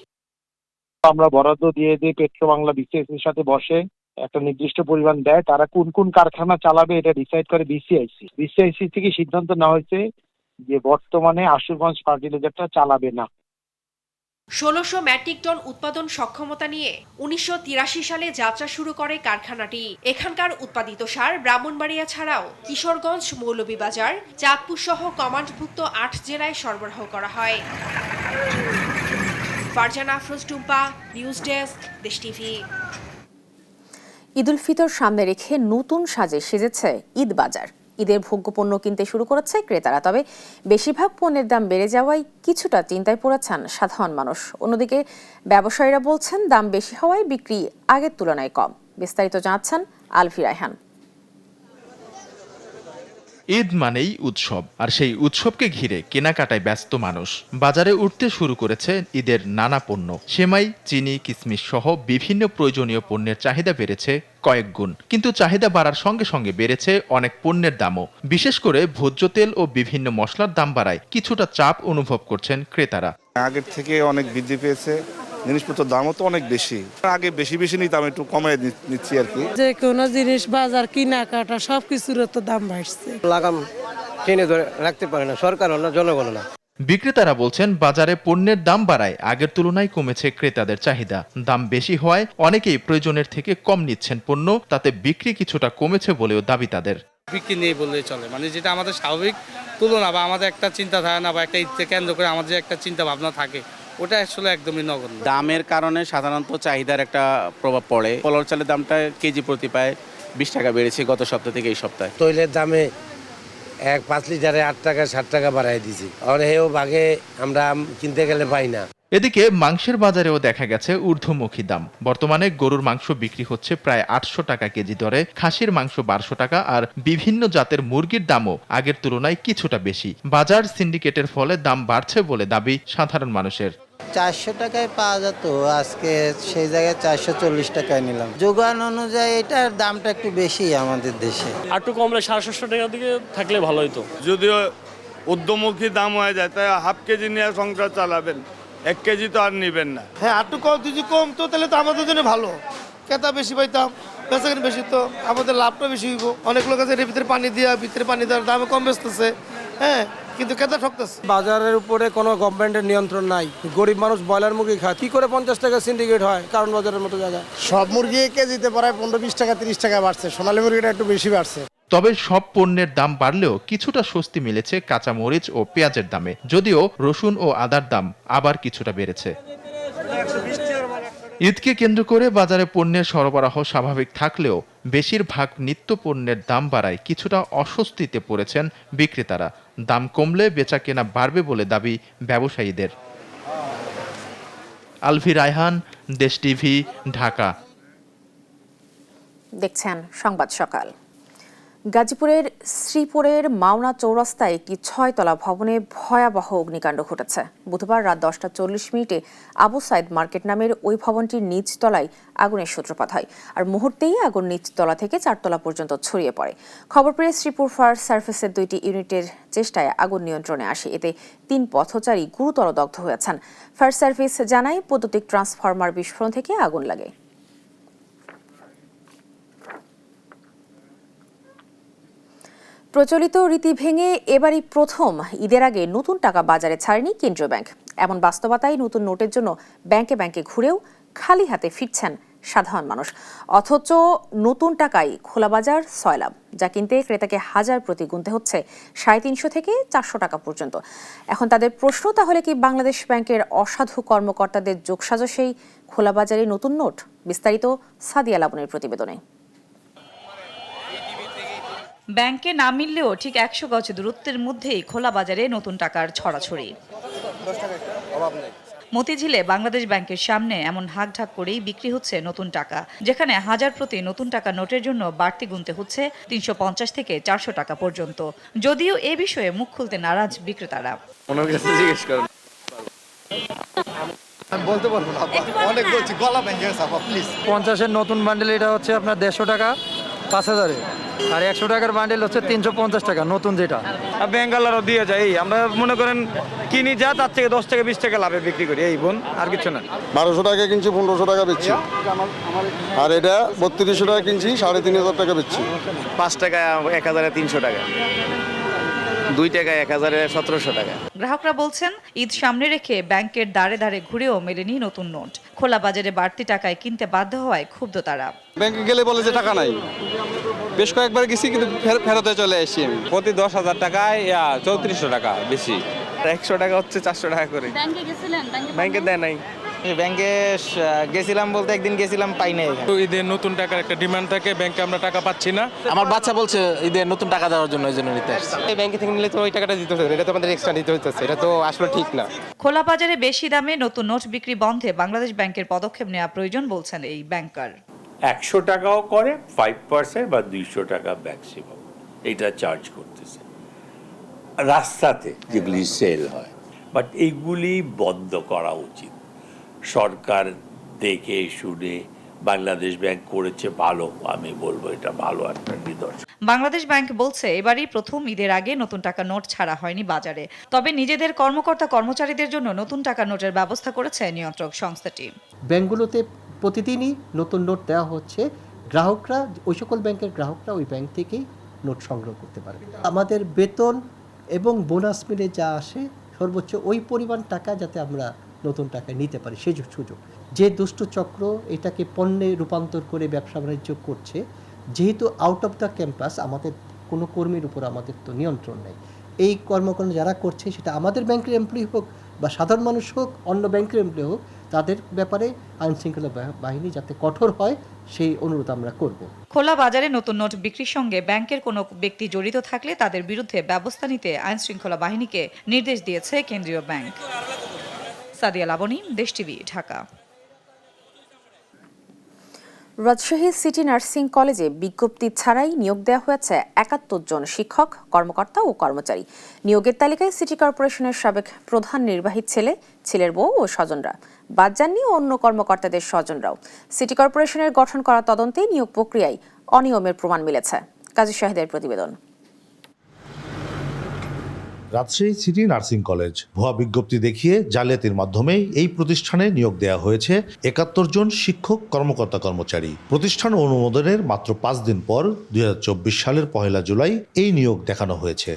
আমরা বরাদ্দ দিয়ে দিই, পেট্রো বাংলা বিসিআইসির সাথে বসে একটা নির্দিষ্ট পরিমাণ দেয়, তারা কোন কোন কারখানা চালাবে এটা ডিসাইড করে বিসিআইসি থেকে সিদ্ধান্ত নেওয়া হয়েছে যে বর্তমানে আশুগঞ্জ ফার্টিলাইজারটা চালাবে না। ১৬০০ মেট্রিক টন উৎপাদন সক্ষমতা নিয়ে ১৯৮৩ সালে যাত্রা শুরু করে কারখানাটি। এখানকার উৎপাদিত সার ব্রাহ্মণবাড়িয়া ছাড়াও কিশোরগঞ্জ, মৌলভীবাজার, চাঁদপুর সহ কমান্ডভুক্ত ৮ জেলায় সরবরাহ করা হয়। ফারজানা আফরোজ টুম্পা, নিউজ ডেস্ক, দেশ টিভি। ঈদ উল ফিতর সামনে রেখে নতুন সাজে সেজেছে ঈদ বাজার। ঈদের ভোগ্যপণ্য কিনতে শুরু করেছে ক্রেতারা, তবে বেশিরভাগ পণ্যের দাম বেড়ে যাওয়ায় কিছুটা চিন্তায় পড়েছেন সাধারণ মানুষ। অন্যদিকে ব্যবসায়ীরা বলছেন দাম বেশি হওয়ায় বিক্রি আগের তুলনায় কম। বিস্তারিত জানাচ্ছেন আলফি রায়হান। ঈদ মানেই উৎসব, আর সেই উৎসবকে ঘিরে কেনাকাটায় ব্যস্ত মানুষ। বাজারে উঠতে শুরু করেছে ঈদের নানা পণ্য। সেমাই, চিনি, কিশমিশ সহ বিভিন্ন প্রয়োজনীয় পণ্যের চাহিদা বেড়েছে কয়েক গুণ। কিন্তু চাহিদা বাড়ার সঙ্গে সঙ্গে বেড়েছে অনেক পণ্যের দামও। বিশেষ করে ভোজ্য তেল ও বিভিন্ন মশলার দাম বাড়ায় কিছুটা চাপ অনুভব করছেন ক্রেতারা। আগের থেকে অনেক বৃদ্ধি পেয়েছে, জিনিসপত্রের দামও তো অনেক বেশি। আগে বেশি নিতাম, একটু কমায় নিচ্ছি আর কি। যে কোনো জিনিস বাজার কেনাকাটা সবকিছুর তো দাম বাড়ছে। লাগাম টেনে ধরে রাখতে পারে না সরকার, না জনগণ না। বিক্রেতারা বলছেন বাজারে পণ্যের দাম বাড়ায় আগের তুলনায় কমেছে ক্রেতাদের চাহিদা। দাম বেশি হওয়ায় অনেকেই প্রয়োজনের থেকে কম নিচ্ছেন পণ্য, তাতে বিক্রি কিছুটা কমেছে বলেও দাবি তাদের। বিক্রি নেই বললেই চলে, মানে যেটা আমাদের স্বাভাবিক তুলনা বা আমাদের একটা চিন্তা ধারণা বা একটা ঈদকে কেন্দ্র করে আমাদের একটা চিন্তা ভাবনা থাকে, ওটা আসলে একদমই নগণ্য। দামের কারণে সাধারণত চাহিদার একটা প্রভাব পড়ে। কলার চালের দামটা কেজি প্রতি প্রায় 20 টাকা বেড়েছে গত সপ্তাহ থেকে এই সপ্তাহে। তৈলের দামে 5 লিটারে 8 টাকা 7 টাকা বাড়াই দিয়েছি, আর হেও বাগে আমরা কিনতে গেলে পাই না। এদিকে মাংসের বাজারেও দেখা গেছে ঊর্ধ্বমুখী দাম। বর্তমানে গরুর মাংস বিক্রি হচ্ছে প্রায় 800 টাকা কেজি দরে, খাসির মাংস 1200 টাকা, আর বিভিন্ন জাতের মুরগির দামও আগের তুলনায় কিছুটা বেশি। বাজার সিন্ডিকেটের ফলে দাম বাড়ছে বলে দাবি সাধারণ মানুষের। 400 টাকায় পাওয়া যেত, আজকে সেই জায়গায় 440 টাকায় নিলাম। যোগান অনুযায়ী এটার দামটা একটু বেশি আমাদের দেশে। একটু কমলে 750 টাকার দিকে থাকলে ভালো হতো। যদিও ঊর্ধ্বমুখী দাম হয়ে যায়, তাই হাফ কেজি নিয়ে সংসার চালাবেন, 1 কেজি তো আর নেবেন না। হ্যাঁ, একটু কম তো তাহলে তো আমাদের জন্য ভালো, ক্রেতা বেশি পাইতাম, বেচাকেনা বেশি, তো আমাদের লাভটা বেশি হইব। অনেক লোক আছে ভিতরে পানি দেওয়ার দামে কম বেচতেছে, হ্যাঁ, কিন্তু ক্রেতা ঠকতেছে। বাজারের উপরে কোনো গভর্নমেন্টের নিয়ন্ত্রণ নাই। গরিব মানুষ ব্রয়লার মুরগি খায়, কি করে 50 টাকা সিন্ডিকেট হয় কারণ বাজারের মতো জায়গায়? সব মুরগি কেজিতে প্রায় 15-20 টাকা 30 টাকা বাড়ছে, সোনালী মুরগিটা একটু বেশি বাড়ছে। তবে সব পণ্যের দাম বাড়লেও কিছুটা স্বস্তি মিলেছে কাঁচা মরিচ ও পেঁয়াজের দামে, যদিও রসুন ও আদার দাম আবার কিছুটা বেড়েছে। ঈদকে কেন্দ্র করে বাজারে পণ্যের সরবরাহ স্বাভাবিক থাকলেও বেশিরভাগ নিত্য পণ্যের দাম বাড়ায় কিছুটা অস্বস্তিতে পড়েছেন বিক্রেতারা। দাম কমলে বেচা কেনা বাড়বে বলে দাবি ব্যবসায়ীদের। আলফি রায়হান, দেশ টিভি, ঢাকা। দেখছেন সংবাদ সকাল। গাজীপুরের শ্রীপুরের মাওনা চৌরাস্তায় একটি 6 তলা ভবনে ভয়াবহ অগ্নিকাণ্ড ঘটেছে। বুধবার রাত 10:40 আবু সাইদ মার্কেট নামের ওই ভবনটির নিচ তলায় আগুনের সূত্রপাত হয়, আর মুহূর্তেই আগুন নিচ তলা থেকে 4 তলা পর্যন্ত ছড়িয়ে পড়ে। খবর পেয়ে শ্রীপুর ফায়ার সার্ভিসের 2টি ইউনিটের চেষ্টায় আগুন নিয়ন্ত্রণে আসে। এতে 3 পথচারী গুরুতর দগ্ধ হয়েছেন। ফায়ার সার্ভিস জানায় বৈদ্যুতিক ট্রান্সফরমার বিস্ফোরণ থেকে আগুন লাগে। প্রচলিত রীতি ভেঙে এবারই প্রথম ঈদের আগে নতুন টাকা বাজারে ছাড়েনি কেন্দ্রীয় ব্যাংক। এমন বাস্তবতায় নতুন নোটের জন্য ব্যাংকে ব্যাংকে ঘুরেও খালি হাতে ফিরছেন সাধারণ মানুষ। অথচ নতুন টাকায় খোলা বাজার সয়লাভ, যা কিনতে ক্রেতাকে হাজার প্রতি গুনতে হচ্ছে 350 থেকে 400 টাকা পর্যন্ত। এখন তাদের প্রশ্ন, তাহলে কি বাংলাদেশ ব্যাংকের অসাধু কর্মকর্তাদের যোগসাজশেই খোলা বাজারে নতুন নোট? বিস্তারিত সাদিয়া লাবনের প্রতিবেদনে। ব্যাংকে না মিললেও ঠিক 100 গজ দূরত্বের মধ্যেই খোলা বাজারে নতুন টাকার ছড়াছড়ি। মতিঝিলে বাংলাদেশ ব্যাংকের সামনে এমন হাঁকঢাক করেই বিক্রি হচ্ছে নতুন টাকা, যেখানে হাজার প্রতি নতুন টাকা নোটের জন্য বাড়তি গুনতে হচ্ছে 350 থেকে 400 টাকা পর্যন্ত। যদিও এ বিষয়ে মুখ খুলতে নারাজ বিক্রেতারা। বলতে পারবো না, অনেক বলছি, গলা ভেঙে গেছে আপা, প্লিজ। 50-এর নতুন বান্ডেল, এটা হচ্ছে আপনার 150 টাকা, 5000-এ আর 100 টাকার বান্ডেল হচ্ছে 350 টাকা নতুন যেটা। ব্যাঙ্গালোরও দিয়ে যায়, আমরা মনে করেন কিনি যা তার থেকে 10 থেকে 20 টাকা লাভে বিক্রি করি, এই বোন আর কিছু না। 1200 টাকা কিনছি, 1500 টাকা বেচছি, আর এটা 3200 টাকা কিনছি, 3500 টাকা বেচছি। 5 টাকা 1300 টাকা, 2 টাকা 1700 টাকা। গ্রাহকরা বলছেন ঈদ সামনে রেখে ব্যাংকের দ্বারে দ্বারে ঘুরেও মেলেনি নতুন নোট। খোলা বাজারে বাড়তি টাকায় কিনতে বাধ্য হওয়ায় ক্ষুব্ধ তারা। ব্যাংকে গেলে বলে যে টাকা নাই, বেশ কয়েকবার গেছি কিন্তু ফেরতে চলে এসেছি আমি। প্রতি 10,000 টাকায় 3400 টাকা বেশি। 100 টাকা হচ্ছে 400 টাকা করে। ব্যাংকে গেছিলেন? ব্যাংকে দেয় নাই। ব্যাংকে গেছিলাম বলতে একদিন গেছিলাম, পাই নাই। ঈদের নতুন টাকার একটা ডিমান্ড থাকে, ব্যাংকে আমরা টাকা পাচ্ছি না। আমার বাচ্চা বলছে ঈদের নতুন টাকা দেওয়ার জন্য, এই জন্য নিতে আসছে। এই ব্যাংকে থেকে নিলে তো ওই টাকাটা দিতে হতো, এটা তো আমাদের এক্সট্রা দিতে হতো, এটা তো আসলে ঠিক না। খোলা বাজারে বেশি দামে নতুন নোট বিক্রি বন্ধে বাংলাদেশ ব্যাংকের পদক্ষেপ নেওয়া প্রয়োজন বলছেন এই ব্যাংকার। 100 টাকাও করে 5% বা 200 টাকা ম্যাক্সিমাম এটা চার্জ করতেছে রাস্তাতে যেগুলি সেল হয়, বাট এইগুলি বন্ধ করা উচিত। সরকার দেখে শুনে বাংলাদেশ ব্যাংক করেছে ভালো, আমি বলবো এটা ভালো একটা নিদর্শন। বাংলাদেশ ব্যাংক বলছে এবারই প্রথম ঈদের আগে নতুন টাকা নোট ছাড়া হয়নি বাজারে, তবে নিজেদের কর্মকর্তা কর্মচারীদের জন্য নতুন টাকা নোটের ব্যবস্থা করেছে নিয়ন্ত্রক সংস্থাটি। ব্যাংকগুলোতে প্রতিদিনই নতুন নোট দেওয়া হচ্ছে, গ্রাহকরা ওই সকল ব্যাংকের গ্রাহকরা ওই ব্যাংক থেকেই নোট সংগ্রহ করতে পারবে। আমাদের বেতন এবং বোনাস মিলে যা আসে সর্বোচ্চ ওই পরিমাণ টাকা যাতে আমরা নতুন টাকায় নিতে পারি সেই সুযোগ। যে দুষ্ট চক্র এটাকে পণ্যে রূপান্তর করে ব্যবসা বাণিজ্য করছে, যেহেতু আউট অফ দ্য ক্যাম্পাস আমাদের কোনো কর্মীর উপর আমাদের তো নিয়ন্ত্রণ নেই, এই কর্মকাণ্ড যারা করছে সেটা আমাদের ব্যাংকের এমপ্লয়ি হোক বা সাধারণ মানুষ হোক, অন্য ব্যাংকের এমপ্লয়ি হোক, তাদের ব্যাপারে আইনশৃঙ্খলা বাহিনী যাতে কঠোর হয় সেই অনুরোধ আমরা করব। খোলা বাজারে নতুন নোট বিক্রির সঙ্গে ব্যাংকের কোনো ব্যক্তি জড়িত থাকলে তাদের বিরুদ্ধে ব্যবস্থা নিতে আইনশৃঙ্খলা বাহিনীকে নির্দেশ দিয়েছে কেন্দ্রীয় ব্যাংক। সাদিয়া লাবনী, দেশ TV, Dhaka. Rajshahi city nursing কলেজে বিজ্ঞপ্তি ছাড়াই নিয়োগ দেওয়া হয়েছে ৭১ জন শিক্ষক, কর্মকর্তা ও কর্মচারী। নিয়োগের তালিকায় সিটি কর্পোরেশনের সাবেক প্রধান নির্বাহী ছেলে, ছেলের বউ ও স্বজনরা বাদ যাননি, অন্য কর্মকর্তাদের স্বজনরাও। সিটি কর্পোরেশনের গঠন করা তদন্তে নিয়োগ প্রক্রিয়ায় অনিয়মের প্রমাণ মিলেছে। কাজী শাহিদের প্রতিবেদন। রাজশাহী সিটি নার্সিং কলেজ ভুয়া বিজ্ঞপ্তি দেখিয়ে জালিয়াতির মাধ্যমে এই প্রতিষ্ঠানে নিয়োগ দেওয়া হয়েছে ৭১ জন শিক্ষক, কর্মকর্তা, কর্মচারী। প্রতিষ্ঠান অনুমোদনের মাত্র ৫ দিন পর ২০২৪ সালের ১ জুলাই এই নিয়োগ দেখানো হয়েছে।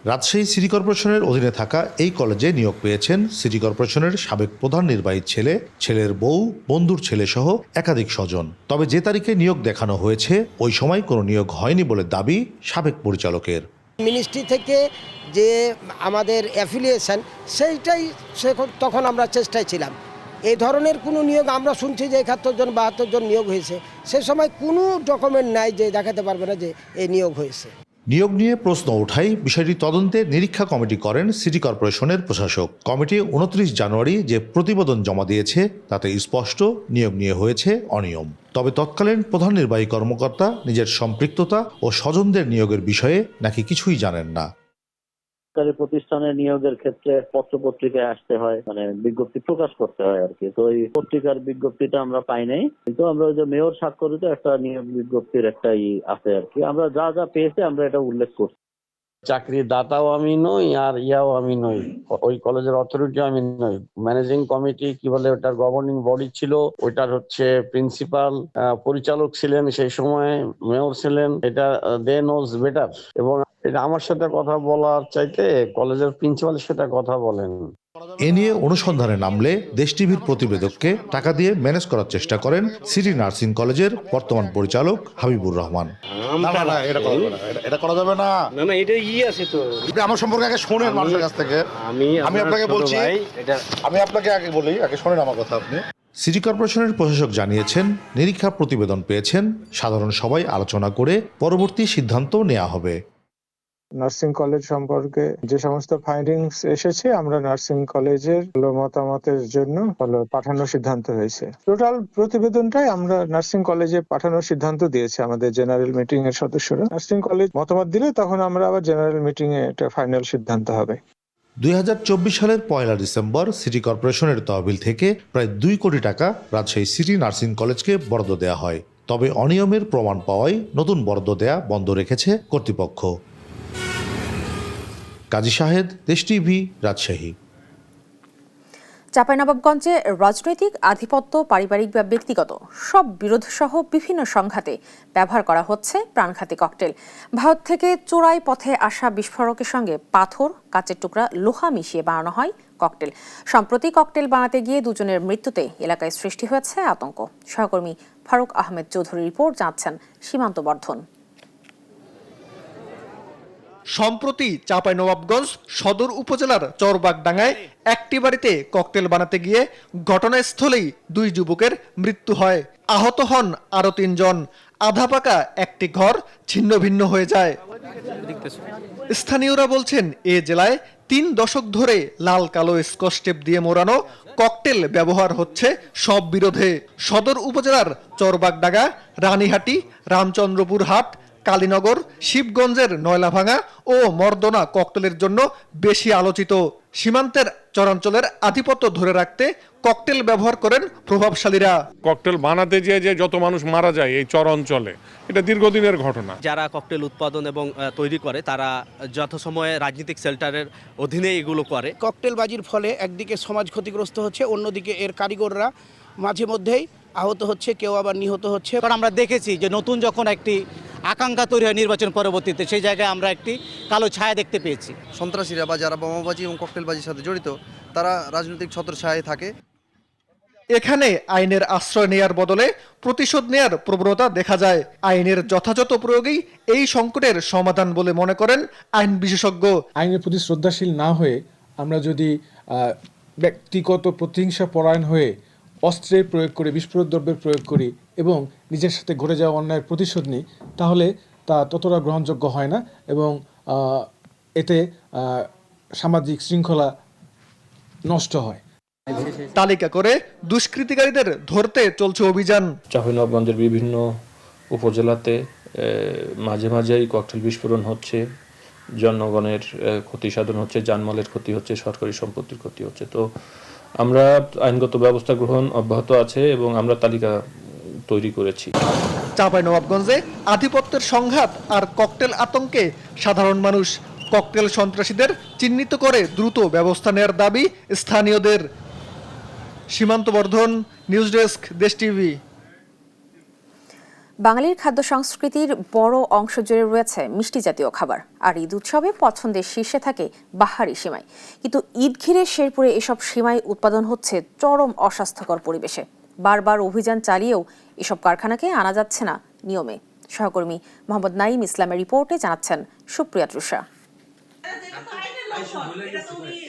রাজশাহী সিটি কর্পোরেশনের অধীনে থাকা এই কলেজে নিয়োগ পেয়েছেন সিটি কর্পোরেশনের সাবেক প্রধান নির্বাহী ছেলে, ছেলের বউ, বন্ধুর ছেলে সহ একাধিক স্বজন। তবে যে তারিখে নিয়োগ দেখানো হয়েছে ওই সময় কোনো নিয়োগ হয়নি বলে দাবি সাবেক পরিচালকের। মিনিস্ট্রি থেকে যে আমাদের অ্যাফিলিয়েশন সেইটাই তখন আমরা চেষ্টায় ছিলাম। এই ধরনের কোনো নিয়োগ আমরা শুনছি যে ৭১ জন ৭২ জন নিয়োগ হয়েছে, সে সময় কোনো ডকুমেন্ট নাই যে দেখাতে পারবে না যে এই নিয়োগ হয়েছে। নিয়োগ নিয়ে প্রশ্ন ওঠাই বিষয়টি তদন্তে নিরীক্ষা কমিটি করেন সিটি কর্পোরেশনের প্রশাসক। কমিটি ২৯ জানুয়ারি যে প্রতিবেদন জমা দিয়েছে তাতে স্পষ্ট নিয়োগ নিয়ে হয়েছে অনিয়ম। তবে তৎকালীন প্রধান নির্বাহী কর্মকর্তা নিজের সম্পৃক্ততা ও স্বজনদের নিয়োগের বিষয়ে নাকি কিছুই জানেন না। সরকারি প্রতিষ্ঠানে নিয়োগের ক্ষেত্রে পত্র পত্রিকায় আসতে হয়, মানে বিজ্ঞপ্তি প্রকাশ করতে হয় আর কি। তো এই পত্রিকার বিজ্ঞপ্তিটা আমরা পাই নাই, কিন্তু আমরা ওই যে মেয়র স্বাক্ষরিত একটা নিয়োগ বিজ্ঞপ্তির একটা আছে আর কি। আমরা যা যা পেয়েছি আমরা এটা উল্লেখ করছি। চাকরির দাতাও আমি নই আর আমি নই, ওই কলেজের অথরিটিও আমি নই। ম্যানেজিং কমিটি কি বলে ওটার গভর্নিং বডি ছিল, ওইটার হচ্ছে প্রিন্সিপাল, পরিচালক ছিলেন সেই সময়, মেয়র ছিলেন। এটা দে নোজ বেটার, এবং এটা আমার সাথে কথা বলার চাইতে কলেজের প্রিন্সিপালের সাথে কথা বলেন। এ নিয়ে অনুসন্ধানে নামলে দেশ টিভির প্রতিবেদককে টাকা দিয়ে ম্যানেজ করার চেষ্টা করেন সিটি নার্সিং কলেজের বর্তমান পরিচালক হাবিবুর রহমান। এটা করা যাবে না। না না, এটা আছে তো। আমার সম্পর্কে আগে শোনেন মানুষের কাছ থেকে। আমি আপনাকে বলছি, আমি আপনাকে আগে বলি, আগে শোনেন আমার কথা আপনি। সিটি কর্পোরেশনের প্রশাসক জানিয়েছেন, নিরীক্ষা প্রতিবেদন পেয়েছেন, সাধারণ সভায় আলোচনা করে পরবর্তী সিদ্ধান্ত নেওয়া হবে। নার্সিং কলেজ সম্পর্কে যে সমস্ত ফাইন্ডিংস এসেছে আমরা নার্সিং কলেজের মতামতের জন্য পাঠানোর সিদ্ধান্ত হয়েছে। টোটাল প্রতিবেদনটাই আমরা নার্সিং কলেজে পাঠানোর সিদ্ধান্ত দিয়েছে আমাদের জেনারেল মিটিং এর সদস্যরা। নার্সিং কলেজ মতামত দিলে তখন আমরা আবার জেনারেল মিটিং এ এটা ফাইনাল সিদ্ধান্ত হবে। ২০২৪ সালের ১ ডিসেম্বর সিটি কর্পোরেশনের তহবিল থেকে প্রায় ২ কোটি টাকা রাজশাহী সিটি নার্সিং কলেজকে বরাদ্দ দেওয়া হয়। তবে অনিয়মের প্রমাণ পাওয়ায় নতুন বরাদ্দ দেয়া বন্ধ রেখেছে কর্তৃপক্ষ। কাজী শাহেদ, দেশ টিভি, রাজশাহী। চাঁপাইনবাবগঞ্জে রাজনৈতিক আধিপত্য, পারিবারিক বা ব্যক্তিগত সব বিরোধ সহ বিভিন্ন সংঘাতে ব্যবহার করা হচ্ছে প্রাণঘাতী ককটেল। ভারত থেকে চোরাই পথে আসা বিস্ফোরকের সঙ্গে পাথর, কাচের টুকরা, লোহা মিশিয়ে বানানো হয় ককটেল। সম্প্রতি ককটেল বানাতে গিয়ে দুজনের মৃত্যুতে এলাকায় সৃষ্টি হয়েছে আতঙ্ক। সহকর্মী ফারুক আহমেদ চৌধুরী রিপোর্ট, জানাচ্ছেন সীমান্ত বর্ধন। সম্প্রতি চাঁপাইনবাবগঞ্জ সদর উপজেলার চরবাগডাঙ্গায় একটি বাড়িতে ককটেল বানাতে গিয়ে ঘটনাস্থলেই 2 যুবকের মৃত্যু হয়। আহত হন আরও 3 জন। আধা পাকা একটি ঘর ছিন্ন ভিন্ন হয়ে যায়। স্থানীয়রা বলছেন, এ জেলায় 3 দশক ধরে লাল কালো স্কচ টেপ দিয়ে মোড়ানো ককটেল ব্যবহার হচ্ছে সব বিরোধে। সদর উপজেলার চরবাগডাঙ্গা, রানীহাটি, রামচন্দ্রপুর হাট, কালীনগর, শিবগঞ্জের নয়লাভাঙা ও মর্দনা ককটেলের জন্য বেশি আলোচিত। সীমান্তের চরাঞ্চলের আধিপত্য ধরে রাখতে ককটেল ব্যবহার করেন প্রভাবশালীরা। ককটেল বানাতে যে যত মানুষ মারা যায় এই চরাঞ্চলে, এটা দীর্ঘদিনের ঘটনা। যারা ককটেল উৎপাদন এবং তৈরি করে তারা যথাসময়ে রাজনৈতিক শেল্টারের অধীনে এগুলো করে। ককটেলবাজির ফলে একদিকে সমাজ ক্ষতিগ্রস্ত হচ্ছে, অন্যদিকে এর কারিগররা মাঝে মধ্যেই আহত হচ্ছে, কেউ আবার নিহত হচ্ছে। কারণ আমরা দেখেছি যে নতুন যখন একটি আকাঙ্ক্ষা তৈরি হয় নির্বাচন পরবর্তীতে, সেই জায়গায় আমরা একটি কালো ছায়া দেখতে পেয়েছি। সন্ত্রাসীরা বা যারা বোমাবাজি এবং ককটেলবাজির সাথে জড়িত তারা রাজনৈতিক ছত্রছায়ায় থাকে। এখানে আইনের আশ্রয় নেয়ার বদলে প্রতিশোধ নেয়ার প্রবণতা দেখা যায়। আইনের যথাযথ প্রয়োগেই এই সংকটের সমাধান বলে মনে করেন আইন বিশেষজ্ঞ। আইনের প্রতি শ্রদ্ধাশীল না হয়ে আমরা যদি ব্যক্তিগত প্রতিহিংসা পরায়ণ হয়ে অস্ত্রের প্রয়োগ করি, বিস্ফোরক দ্রব্যের প্রয়োগ করি এবং নিজের সাথে ঘটে যাওয়া অন্যায়ের প্রতিশোধ নিই, তাহলে তা ততটা গ্রহণযোগ্য হয় না এবং এতে সামাজিক শৃঙ্খলা নষ্ট হয়। তালিকা করে দুষ্কৃতিকারীদের ধরতে চলছে অভিযান। চাঁপাইনবাবগঞ্জের বিভিন্ন উপজেলাতে মাঝে মাঝেই ককটেল বিস্ফোরণ হচ্ছে, জনগণের ক্ষতি সাধন হচ্ছে, জানমালের ক্ষতি হচ্ছে, সরকারি সম্পত্তির ক্ষতি হচ্ছে। তো আমরা আইনগত ব্যবস্থা গ্রহণ অব্যাহত আছে এবং আমরা তালিকা তৈরি করেছি। চাঁপাইনবাবগঞ্জে আধিপত্যের সংঘাত আর ককটেল আতঙ্কে সাধারণ মানুষ। ককটেল সন্ত্রাসীদের চিহ্নিত করে দ্রুত ব্যবস্থা নেওয়ার দাবি স্থানীয়দের। সীমান্ত বর্ধন, নিউজ ডেস্ক, দেশ টিভি। বাঙালির খাদ্য সংস্কৃতির বড় অংশ জুড়ে রয়েছে মিষ্টি জাতীয় খাবার, আর ঈদ উৎসবে পছন্দের শীর্ষে থাকে বাহারি সেমাই। কিন্তু ঈদ ঘিরে শেরপুরে এসব সেমাই উৎপাদন হচ্ছে চরম অস্বাস্থ্যকর পরিবেশে। বারবার অভিযান চালিয়েও এসব কারখানাকে আনা যাচ্ছে না নিয়মে। সহকর্মী মোহাম্মদ নাইম ইসলামের রিপোর্টে জানাচ্ছেন সুপ্রিয়া তৃষা।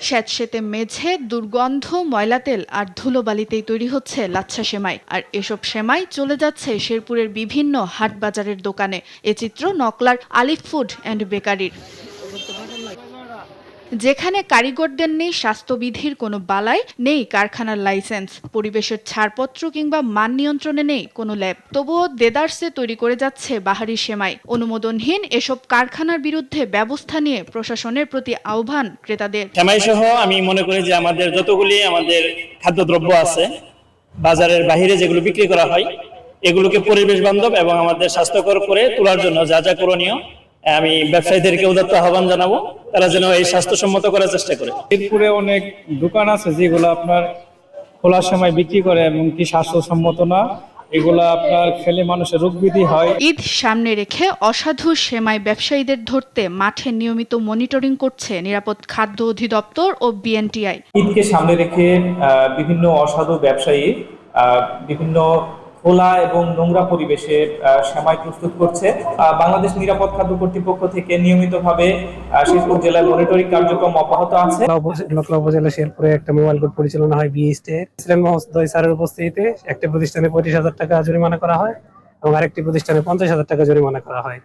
স্যাঁতসেঁতে মেঝে, দুর্গন্ধ, ময়লা তেল আর ধুলোবালিতেই তৈরি হচ্ছে লাচ্ছা সেমাই। আর এসব সেমাই চলে যাচ্ছে শেরপুরের বিভিন্ন হাট বাজারের দোকানে। এ চিত্র নকলার আলিফ ফুড অ্যান্ড বেকারির। যেখানে কারিগরদের নেই স্বাস্থ্যবিধির কোনো বালাই, নেই কারখানার লাইসেন্স, পরিবেশের ছাড়পত্র কিংবা মান নিয়ন্ত্রণে নেই কোনো ল্যাব, তবুও দেদারসে তৈরি করে যাচ্ছে বাহারি সেমাই। অনুমোদনহীন এসব কারখানার বিরুদ্ধে ব্যবস্থা নিয়ে প্রশাসনের প্রতি আহ্বান ক্রেতাদের। সেমাই সহ আমি মনে করি যে আমাদের যতগুলি আমাদের খাদ্যদ্রব্য আছে বাজারের বাইরে যেগুলো বিক্রি করা হয়, এগুলোকে পরিবেশ বান্ধব এবং আমাদের স্বাস্থ্যকর করে তোলার জন্য যা যা করণীয় আমি ব্যবসায়ীদেরকে উদাত্ত আহ্বান জানাবো, তারা যেন এই স্বাস্থ্যসম্মত করার চেষ্টা করে। এরপরে অনেক দোকান আছে যেগুলো আপনার খোলার সময় বিক্রি করে এবং কি স্বাস্থ্যসম্মত না, এগুলো আপনার খেলে মানুষের রোগ ব্যাধি হয়। ঈদ সামনে রেখে অসাধু সেমাই ব্যবসায়ীদের ধরতে মাঠে নিয়মিত মনিটরিং করছে নিরাপদ খাদ্য অধিদপ্তর ও বিএনটিআই। ঈদকে সামনে রেখে বিভিন্ন অসাধু ব্যবসায়ী বিভিন্ন খোলা এবং নোংরা পরিবেশে সেমাই প্রস্তুত করছে। বাংলাদেশ নিরাপদ খাদ্য কর্তৃপক্ষ থেকে নিয়মিতভাবে শেরপুর জেলায় মনিটরিং কার্যক্রম অব্যাহত আছে। নকলা উপজেলা শেরপুরে একটা মোবাইল কোর্ট পরিচালনা হয় বিএসটি প্রেসিডেন্ট মোহাম্মদ স্যারের উপস্থিতিতে। একটা প্রতিষ্ঠানে 25,000 টাকা জরিমানা করা হয় এবং আরেকটি প্রতিষ্ঠানে 50,000 টাকা জরিমানা করা হয়।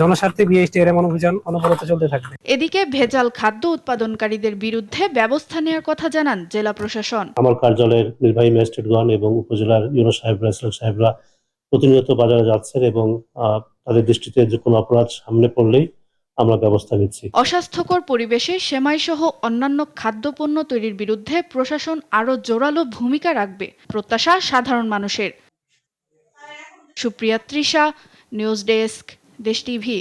জনস্বার্থে বিএসটি এর এমন অভিযান অনবরত চলতে থাকবে। এদিকে ভেজাল খাদ্য উৎপাদনকারীদের বিরুদ্ধে ব্যবস্থা নেওয়ার কথা জানান জেলা প্রশাসন। আমার কার্যালয়ের নির্বাহী ম্যাজিস্ট্রেটগণ এবং উপজেলার ইউনো সাহেবরা, সাহেবরা প্রতিনিয়ত বাজারে যাচ্ছেন এবং তাদের দৃষ্টিতে যে কোনো অপরাধ সামনে পড়লেই আমরা ব্যবস্থা নিচ্ছি। অস্বাস্থ্যকর পরিবেশে সেমাই সহ অন্যান্য খাদ্যপণ্য তৈরির বিরুদ্ধে প্রশাসন আরও জোরালো ভূমিকা রাখবে প্রত্যাশা সাধারণ মানুষের। সুপ্রিয়া তৃষা, নিউজ ডেস্ক, দেশ টিভি।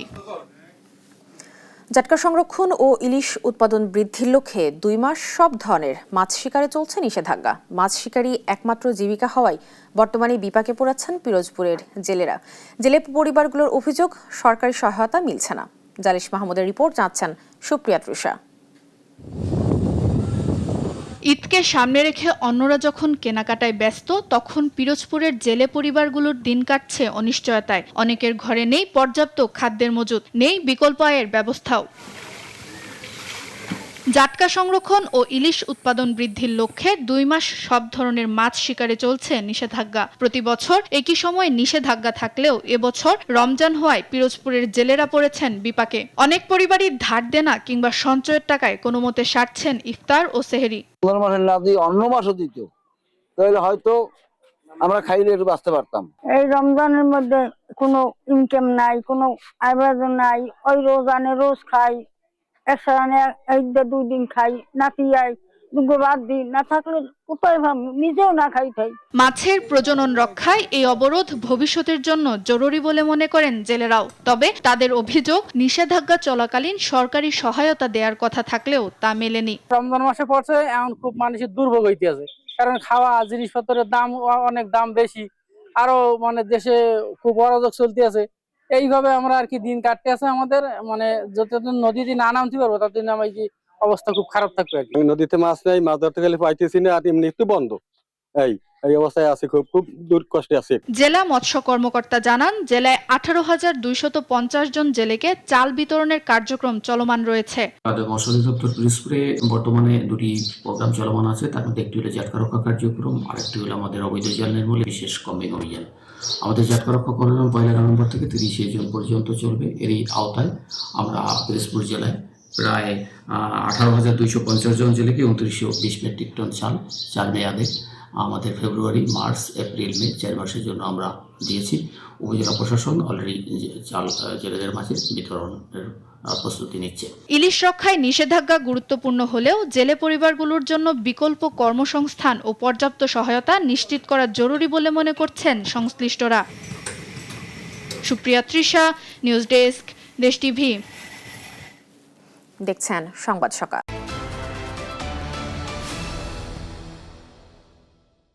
জাটকা সংরক্ষণ ও ইলিশ উৎপাদন বৃদ্ধির লক্ষ্যে 2 মাস সব ধরনের মাছ শিকারে চলছে নিষেধাজ্ঞা। মাছ শিকারই একমাত্র জীবিকা হওয়ায় বর্তমানে বিপাকে পড়েছেন পিরোজপুরের জেলেরা। জেলে পরিবারগুলোর অভিযোগ সরকারি সহায়তা মিলছে না। জালিশ মাহমুদের রিপোর্ট জানাচ্ছেন সুপ্রিয়া তৃষা। ঈদকে সামনে রেখে অন্যরা যখন কেনাকাটায় ব্যস্ত, তখন পিরোজপুরের জেলে পরিবারগুলোর দিন কাটছে অনিশ্চয়তায়। অনেকের ঘরে নেই পর্যাপ্ত খাদ্যের মজুত, নেই বিকল্প আয়ের ব্যবস্থাও। জাটকা সংরক্ষণ ও ইলিশ উৎপাদন বৃদ্ধির লক্ষ্যে 2 মাস সব ধরনের মাছ শিকারে চলছে নিষেধাজ্ঞা। প্রতি বছর একই সময় নিষেধাজ্ঞা থাকলেও এবছর রমজান হওয়ায় পিরোজপুরের জেলেরা পড়েছেন বিপাকে। অনেক পরিবারই ধার দেনা কিংবা সঞ্চয়ের টাকায় কোনো মতে সারছেন ইফতার ও সেহরি। মাসের না দিয়ে অন্য মাসও দিত, তাহলে হয়তো আমরা খাইলে একটু বাঁচতে পারতাম। এই রমজানের মধ্যে কোনো ইনকাম নাই, কোনো আয় নাই। ওই রোজানে রোজ খাই, একসাথে 2 দিন খাই, নাতি আই দুগো বাদ দিন না থাকলে কোথায় ভাব নিজেও না খাই খাই। মাছের প্রজনন রক্ষায় এই অবরোধ ভবিষ্যতের জন্য জরুরি বলে মনে করেন জেলেরাও। তবে তাদের অভিযোগ, নিষেধাজ্ঞা চলাকালীন সরকারি সহায়তা দেওয়ার কথা থাকলেও তা মেলেনি। রমজান মাসে পড়ছে, এখন খুব মানুষের দুর্ভোগ হইতেছে, কারণ খাওয়া জিনিসপত্রের দাম অনেক দাম বেশি, আরো দেশে খুব অরাজক চলতে আছে। এইভাবে আমরা আর কি দিন কাটতে আছে আমাদের, যতদিন নদীতে না নামতে পারবো ততদিন আমার কি অবস্থা খুব খারাপ থাকবে আর কি। নদীতে মাছ নেই, মাছ ধরতে গেলে পাইতেছি না, আর এমনি একটু বন্ধ। এই অবস্থায় আছে, খুব দূর কষ্টে আছে। জেলা মৎস্য কর্মকর্তা জানান, জেলায় 18,250 জন জেলেকে চাল বিতরণের কার্যক্রম চলমান রয়েছে। মৎস্য অধিদপ্তর পিরোজপুরে বর্তমানে 2টি প্রোগ্রাম চলমান আছে। তার মধ্যে একটি হলো জাটকা রক্ষা কার্যক্রম, আর একটি হলো আমাদের অবৈধ জাল নির্মূলে বিশেষ কম্বিং অভিযান। আমাদের জাটকা রক্ষা কার্যক্রম 1 নভেম্বর থেকে 30 জুন পর্যন্ত চলবে। এরই আওতায় আমরা পিরোজপুর জেলায় প্রায় 18,250 জন জেলেকে 2920 মেট্রিক টন চাল মেয়াদে আমাদের ফেব্রুয়ারি, মার্চ, এপ্রিল, মে 4 মাসের জন্য আমরা দিয়েছি। উপজেলা প্রশাসন অলরেডি চাল জেলেদের মাঝে বিতরণের প্রস্তুতি নিচ্ছে। ইলিশ রক্ষায় নিষেধাজ্ঞা গুরুত্বপূর্ণ হলেও জেলে পরিবারগুলোর জন্য বিকল্প কর্মসংস্থান ও পর্যাপ্ত সহায়তা নিশ্চিত করা জরুরি বলে মনে করছেন সংশ্লিষ্টরা। সুপ্রিয়া তৃষা, নিউজ ডেস্ক, দেশ টিভি। দেখছেন সংবাদ সকাল।